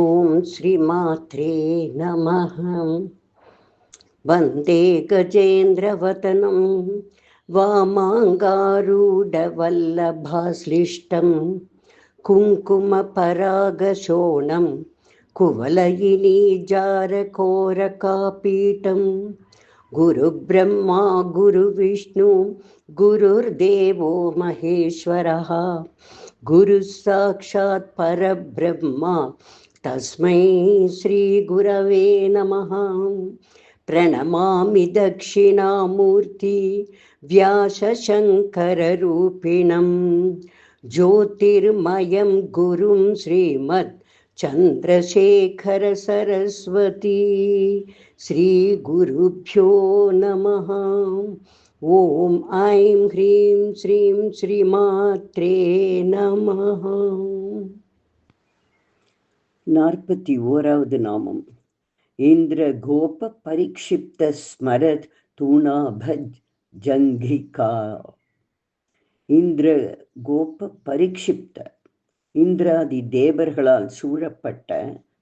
ఓం శ్రీమాత్రే నమః. వందే గజేంద్రవదనం వామాంగారూఢవల్లభాశ్లిష్టం కుంకుమపరాగశోణం కువలయినీజారకోరకాపీఠం. గురుబ్రహ్మా గురువిష్ణు గురుర్దేవో మహేశ్వరః. గురుః సాక్షాత్ పరబ్రహ్మ తస్మై శ్రీ గురవే నమః. ప్రణమామి దక్షిణామూర్తి వ్యాసశంకరరూపిణం జ్యోతిర్మయం గురుం శ్రీమద్ చంద్రశేఖర సరస్వతీ. శ్రీ గురుభ్యో నమః. ஓம் ஐம் ஹ்ரீம் ஸ்ரீம் ஸ்ரீமாத்ரே நமஹ. 41வது நாமம். இந்திர கோப பரிக்ஷிப்த ஸ்மரத் தூணாபஜ் ஜங்கிகா. இந்திர கோப பரிக்ஷிப்த, இந்திராதி தேவர்களால் சூழப்பட்ட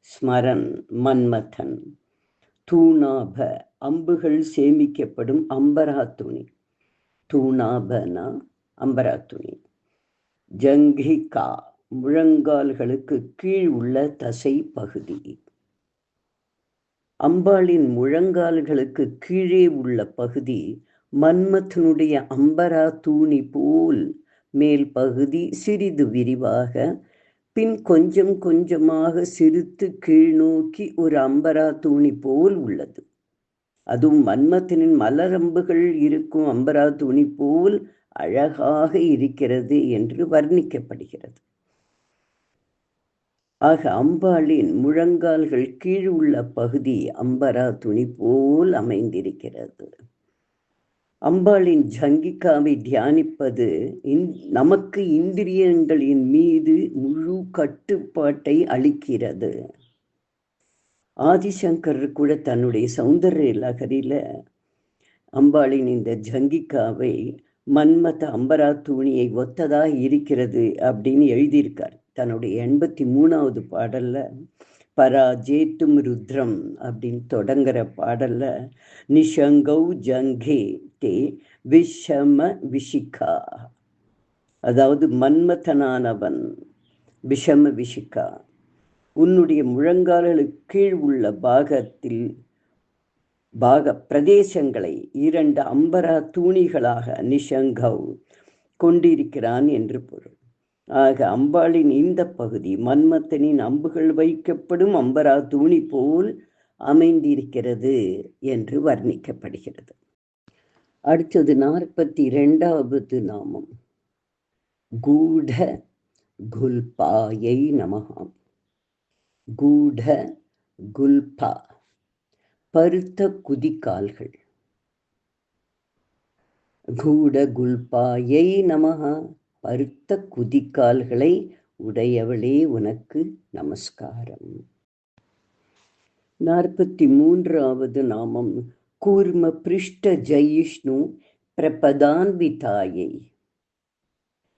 ஸ்மரன் மன்மதன். தூணாப, அம்புகள் சேமிக்கப்படும் அம்பராத்துணி. தூணாபனா அம்பராத்துணி. ஜங்கிகா, முழங்கால்களுக்கு கீழ் உள்ள தசை பகுதி. அம்பாளின் முழங்கால்களுக்கு கீழே உள்ள பகுதி மன்மதனுடைய அம்பரா தூணி போல் மேல் பகுதி சிறிது விரிவாக, பின் கொஞ்சம் கொஞ்சமாக சிறுத்து கீழ் நோக்கி ஒரு அம்பரா தூணி போல் உள்ளது. அதுவும் மன்மதனின் மலரம்புகள் இருக்கும் அம்பரா தூணி போல் அழகாக இருக்கிறது என்று வர்ணிக்கப்படுகிறது. ஆக அம்பாளின் முழங்கால்கள் கீழ் உள்ள பகுதி அம்பரா துணி போல் அமைந்திருக்கிறது. அம்பாளின் ஜங்கிகாவை தியானிப்பது நமக்கு இந்திரியங்களின் மீது முழு கட்டுப்பாட்டை அளிக்கிறது. ஆதிசங்கர் கூட தன்னுடைய சௌந்தர்ய லகரியில அம்பாளின் இந்த ஜங்கிகாவை மன்மத அம்பரா தூணியை ஒத்ததாக இருக்கிறது அப்படின்னு எழுதியிருக்கார். தன்னுடைய 83வது பாடல்ல பராஜேத்தும் ருத்ரம் அப்படின்னு தொடங்குற பாடல்ல நிஷங்கௌ ஜங்கே தே விஷம விஷிகா, அதாவது மன்மதனானவன் விஷம விஷிகா உன்னுடைய முழங்கால்களுக்கு கீழ் உள்ள பிரதேசங்களை 2 அம்பரா தூணிகளாக நிஷங்கௌ கொண்டிருக்கிறான் என்று பொருள். ஆக அம்பாளின் இந்த பகுதி மன்மதனின் அம்புகள் வைக்கப்படும் அம்பரா தூணி போல் அமைந்திருக்கிறது என்று வர்ணிக்கப்படுகிறது. அடுத்தது 42வது நாமம். கூட குல்பாயை நமஹ. கூட குல்பா, பருத்த குதிக்கால்கள். கூட குல்பாயை நமஹ, பருத்த குதிக்கால்களை உடையவளே உனக்கு நமஸ்காரம். 43வது நாமம். கூர்ம பிருஷ்ட ஜெயிஷ்ணு பிரபதான்விதாயை.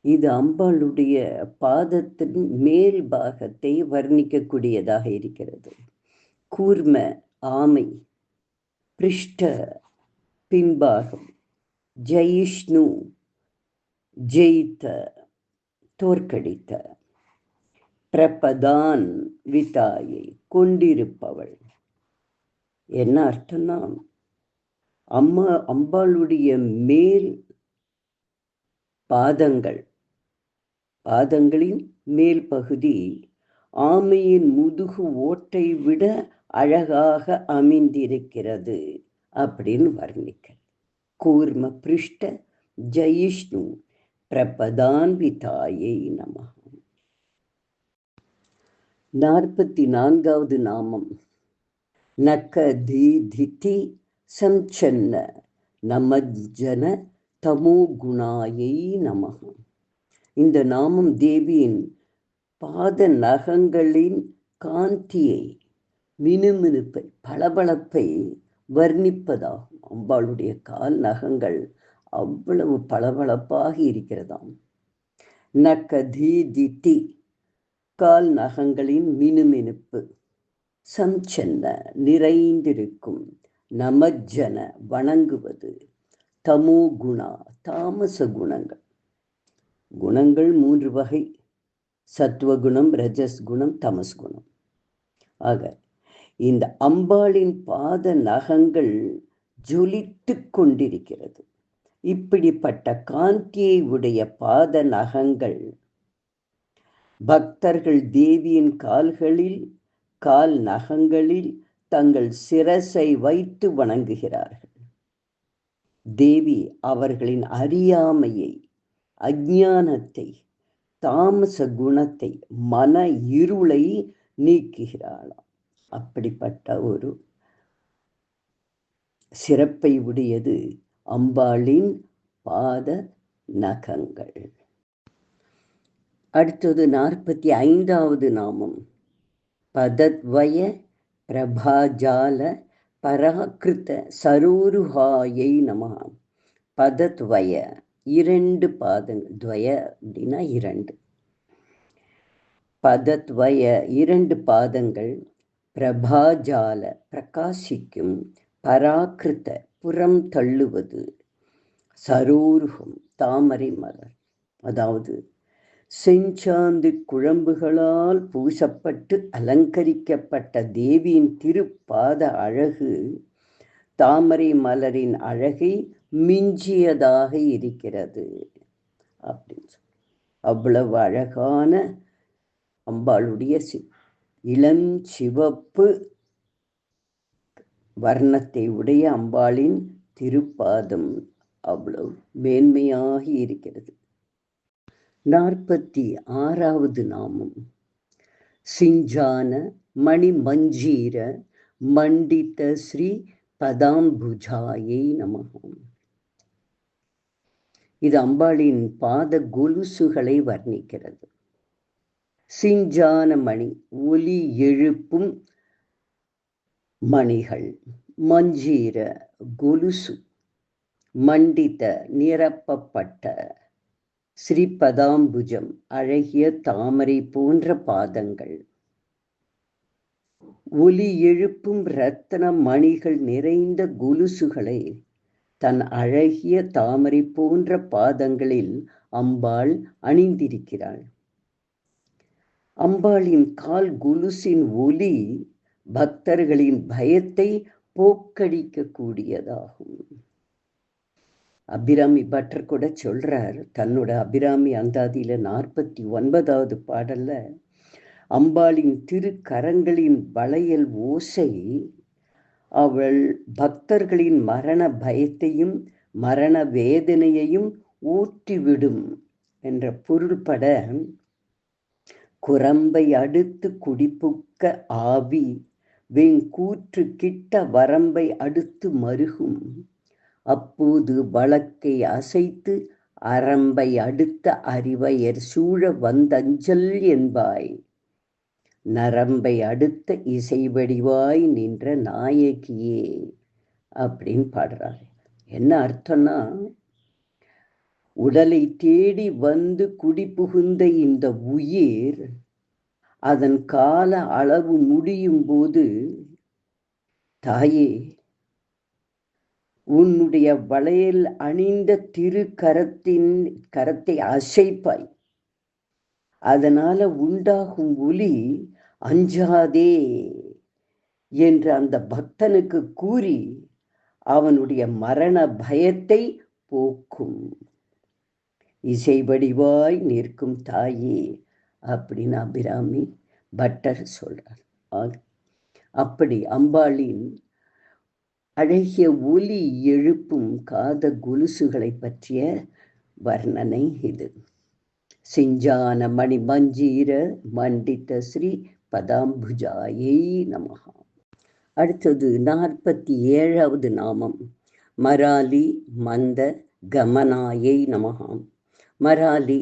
இது அம்பாளுடைய பாதத்தின் மேல் பாகத்தை வர்ணிக்கக்கூடியதாக இருக்கிறது. கூர்ம ஆமை, பிருஷ்ட பின்பாகம், ஜெயிஷ்ணு ஜெயித்த தோற்கடித்த, பிரபதான் விதாயை கொண்டிருப்பவள். என்ன அர்த்தம்னா, அம்பாளுடைய மேல் பாதங்களின் மேல் பகுதி ஆமையின் முதுகு ஓட்டை விட அழகாக அமைந்திருக்கிறது அப்படின்னு வர்ணிக்க. கூர்ம பிருஷ்ட ஜெயிஷ்ணு பிரபதான்விதாயை நமஹ. 44வது நாமம். நகதிதிதி சஞ்சன்ன நமஜ்ஜன தமோ குணாயை நமஹ. இந்த நாமம் தேவியின் பாத நகங்களின் காந்தியை, மினுமினுப்பை, பளபளப்பை வர்ணிப்பதாகும். அம்பாளுடைய கால் நகங்கள் அவ்வளவு பளபளப்பாக இருக்கிறதாம். நகதிதிதி, முக்கால் நகங்களின் மினுமினுப்பு. சஞ்சன்ன நிறைந்திருக்கும். நமஜ்ஜன வணங்குவது. தமோ குணா தாமச குணங்கள். குணங்கள் 3 வகை: சத்துவகுணம், ரஜஸ் குணம், தமஸ் குணம். ஆக இந்த அம்பாளின் பாத நகங்கள் ஜொலித்து கொண்டிருக்கிறது. இப்படிப்பட்ட காந்தியை உடைய பாத நகங்கள் பக்தர்கள் தேவியின் கால் நகங்களில் தங்கள் சிரசை வைத்து வணங்குகிறார்கள். தேவி அவர்களின் அறியாமையை, அஞ்ஞானத்தை, தாமச குணத்தை, மன இருளை நீக்குகிறாளாம். அப்படிப்பட்ட ஒரு சிறப்பை உடையது அம்பாளின் பாத நகங்கள். அடுத்தது 45வது நாமம். பதத்வய பிரபாஜால பராக்கிருத சரோருஹாயை நமஹ. பதத்வய 2 பாதங்கள். துவய அப்படின்னா 2. பதத்வய 2 பாதங்கள். பிரபாஜால பிரகாசிக்கும். பராக்கிருத புறம் தள்ளுவது. சரோருகம் தாமரை மலர். அதாவது செஞ்சாந்து குழம்புகளால் பூசப்பட்டு அலங்கரிக்கப்பட்ட தேவியின் திருப்பாத அழகு தாமரை மலரின் அழகை மிஞ்சியதாக இருக்கிறது அப்படின்னு. அவ்வளவு அழகான அம்பாளுடைய இளம் சிவப்பு வர்ணத்தை உடைய அம்பாளின் திருப்பாதம் அவ்வளவு மேன்மையாகி இருக்கிறது. 46வது நாமம். சிஞ்சான மணி மஞ்சீர மண்டித ஸ்ரீ பதாம்புஜாயை நமஹ. இது அம்பாளின் பாத கொலுசுகளை வர்ணிக்கிறது. சிஞ்சான மணி ஒலி எழுப்பும் மணிகள். மஞ்சீர கொலுசு. மண்டித நிரப்பப்பட்ட. ஸ்ரீபதாம்புஜம் அழகிய தாமரை போன்ற பாதங்கள். ஒலி எழுப்பும் இரத்தன மணிகள் நிறைந்த கொலுசுகளை தன் அழகிய தாமரை போன்ற பாதங்களில் அம்பாள் அணிந்திருக்கிறாள். அம்பாளின் கால் கொலுசின் ஒலி பக்தர்களின் பயத்தை போக்கடிக்க கூடியதாகும். அபிராமி பட்டர் கூட சொல்றார் தன்னோட அபிராமி அந்தாதியில 49வது பாடல்ல, அம்பாளின் திருக்கரங்களின் வளையல் ஓசை அவள் பக்தர்களின் மரண பயத்தையும் மரண வேதனையையும் ஊற்றிவிடும் என்ற பொருள்பட, குரம்பை அடுத்து குடிப்புக்க ஆவி வெங்கூற்று கிட்ட வரம்பை அடுத்து மருகும். அப்போது வழக்கை அசைத்து அரம்பை அடுத்த அறிவையர் சூழ வந்தஞ்சல் என்பாய். நரம்பை அடுத்த இசைவடிவாய் நின்ற நாயகியே அப்படின்னு பாடுறாரு. என்ன அர்த்தம்னா, உடலை தேடி வந்து குடிபுகுந்த இந்த உயிர் அதன் கால அளவு முடியும் போது, தாயே உன்னுடைய வளையல் அணிந்த கரத்தை அசைப்பாய். அதனால உண்டாகும் ஒலி அஞ்சாதே என்று அந்த பக்தனுக்கு கூறி அவனுடைய மரண பயத்தை போக்கும். இசை வடிவாய் நிற்கும் தாயே அப்படின்னு அபிராமி பட்டர் சொல்றார். அப்படி அம்பாளின் அழகிய ஒலி எழுப்பும் காத கொலுசுகளை பற்றிய வர்ணனை இது. சிஞ்சான மணி மஞ்சீர மண்டித ஸ்ரீ பதாம்புஜாயை நமஹ. அடுத்தது 47வது நாமம். மராலி மந்த கமனாயை நமஹ. மராலி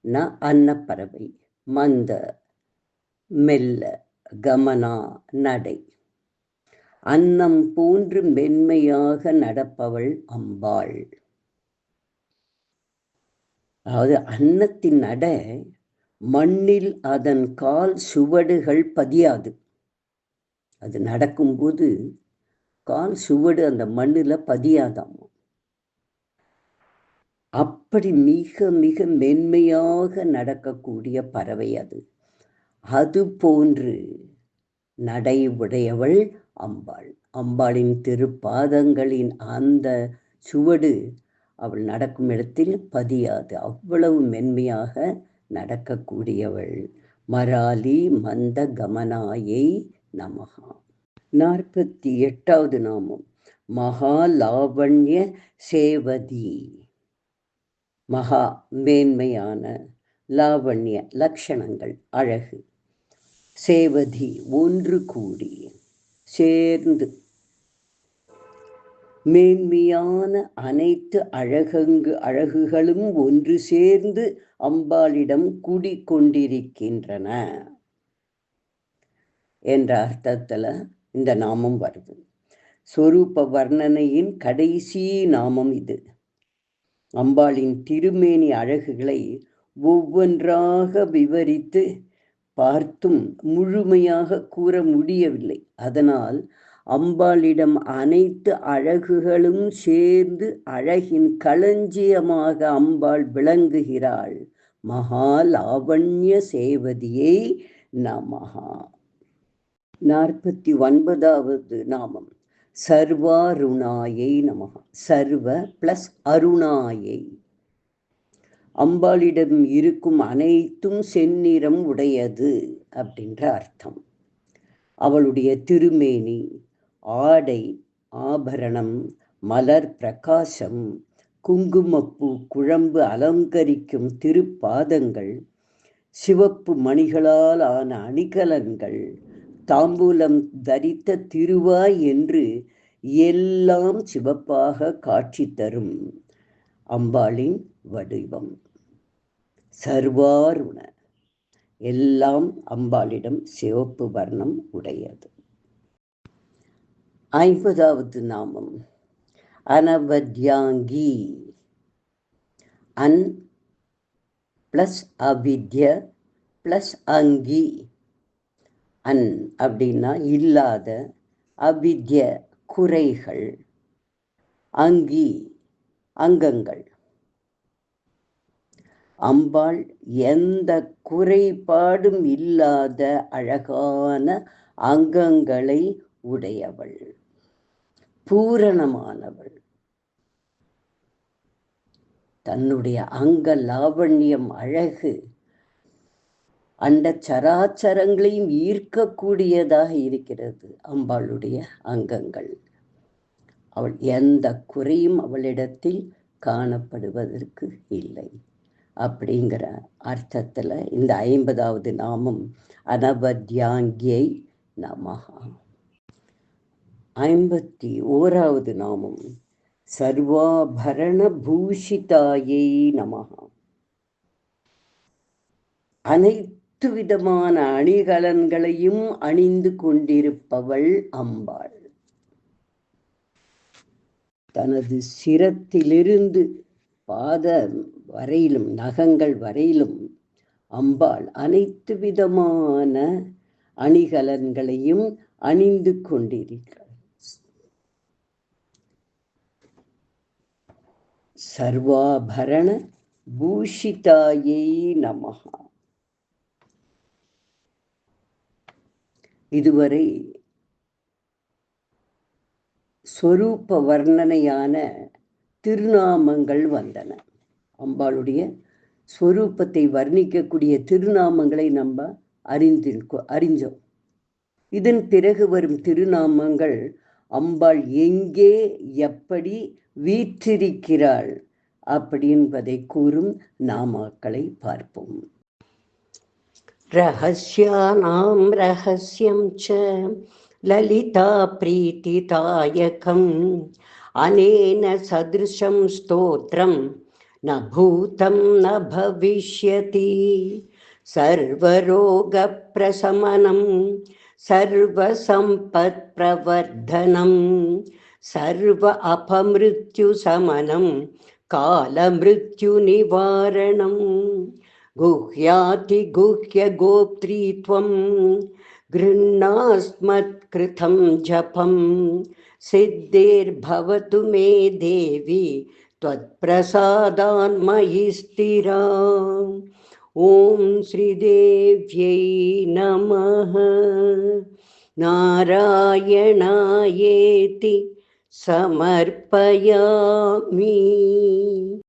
ந அன்னப்பறவை, மந்த மெல்ல, கமனா நடை. அன்னம் போன்று மென்மையாக நடப்பவள் அம்பாள். அதாவது அன்னத்தின் நட மண்ணில் அதன் கால் சுவடுகள் பதியாது. அது நடக்கும்போது கால் சுவடு அந்த மண்ணில் பதியாதாம். அப்படி மிக மிக மென்மையாக நடக்கக்கூடிய பறவை அது. அது போன்று நடை உடையவள் அம்பாள். அம்பாளின் திருப்பாதங்களின் அந்த சுவடு அவள் நடக்கும் இடத்தில் பதியாது. அவ்வளவு மென்மையாக நடக்கக்கூடியவள். மராலி மந்த கமனாயை நமகா. 48வது நாமம் மகாலாவண்ய சேவதி. மகா மேன்மையான, லாவண்ய லட்சணங்கள் அழகு, சேவதி ஒன்று கூடி சேர்ந்து, மேன்மையான அனைத்து அழகுகளும் ஒன்று சேர்ந்து அம்பாளிடம் குடிக்கொண்டிருக்கின்றன என்ற அர்த்தத்துல இந்த நாமம் வருது. சொரூப வர்ணனையின் கடைசி நாமம் இது. அம்பாளின் திருமேனி அழகுகளை ஒவ்வொன்றாக விவரித்து பார்த்தும் முழுமையாக கூற முடியவில்லை. அதனால் அம்பாளிடம் அனைத்து அழகுகளும் சேர்ந்து அழகின் களஞ்சியமாக அம்பாள் விளங்குகிறாள். மகாலாவண்ய சேவதியை நமஹா. 49வது நாமம் சர்வாருணாயை நமஹா. சர்வ பிளஸ் அருணாயை. அம்பாளிடம் இருக்கும் அனைத்தும் செந்நிறம் உடையது அப்படின்ற அர்த்தம். அவளுடைய திருமேனி, ஆடை, ஆபரணம், மலர் பிரகாசம், குங்குமப்பூ குழம்பு அலங்கரிக்கும் திருப்பாதங்கள், சிவப்பு மணிகளால் ஆன அணிகலன்கள், தாம்பூலம் தரித்த திருவாய் என்று எல்லாம் சிவப்பாக காட்சி தரும் அம்பாளின் வடிவம். சர்வாருண, எல்லாம் அம்பாளிடம் சிவப்பு வர்ணம் உடையது. 50வது நாமம் அனவத்யாங்கி. அன் பிளஸ் அவித்ய பிளஸ் அங்கி. அன் அப்படின்னா இல்லாத, அவித்ய குறைகள், அங்கி அங்கங்கள். அம்பாள் எந்த குறைபாடும் இல்லாத அழகான அங்கங்களை உடையவள், பூரணமானவள். தன்னுடைய அங்க லாவண்யம், அழகு அண்ட சராச்சரங்களையும் ஈர்க்கக்கூடியதாக இருக்கிறது அம்பாளுடைய அங்கங்கள். அவள் எந்த குறையும் அவளிடத்தில் காணப்படுவதற்கு இல்லை அப்படிங்கிற அர்த்தத்தில் இந்த 50வது நாமம் அனவத்யாங்கியை நமஹா. 51வது நாமம் சர்வாபரண பூஷிதாயை நமஹா. அனைத்து விதமான அணிகலன்களையும் அணிந்து கொண்டிருப்பவள் அம்பாள். தனது சிரத்திலிருந்து பாதம் வரையிலும், நகங்கள் வரையிலும் அம்பாள் அனைத்து விதமான அணிகலன்களையும் அணிந்து கொண்டிருக்கிறாள். சர்வாபரண பூஷிதாயை நமஹா. இதுவரை ஸ்வரூப வர்ணனையான திருநாமங்கள் வந்தன. அம்பாளுடைய ஸ்வரூபத்தை வர்ணிக்கக்கூடிய திருநாமங்களை நம்ம அறிஞ்சோம். இதன் பிறகு வரும் திருநாமங்கள் அம்பாள் எங்கே எப்படி வீற்றிருக்கிறாள் அப்படி என்பதை கூறும் நாமாக்களை பார்ப்போம். ரஹஸ்யானாம் ரஹஸ்யம் ச லலிதா பிரீதிதாயகம் அனேன சத்ருஷம் ஸ்தோத்ரம் ந பூதம் ந பவிஷ்யதி. சர்வரோக பிரசமனம் சர்வசம்பத் பிரவர்தனம் சர்வ அபமிருத்யு சமனம் காலமிருத்யு நிவாரணம் गुह्यातिगुह्यगोप्त्री त्वं गृह्णास्मत्कृतं जपं सिद्धिर्भवतु मे देवी त्वत्प्रसादान्मयि स्थिरा। ॐ श्रीदेव्यै नमः। नारायणायेति समर्पयामि।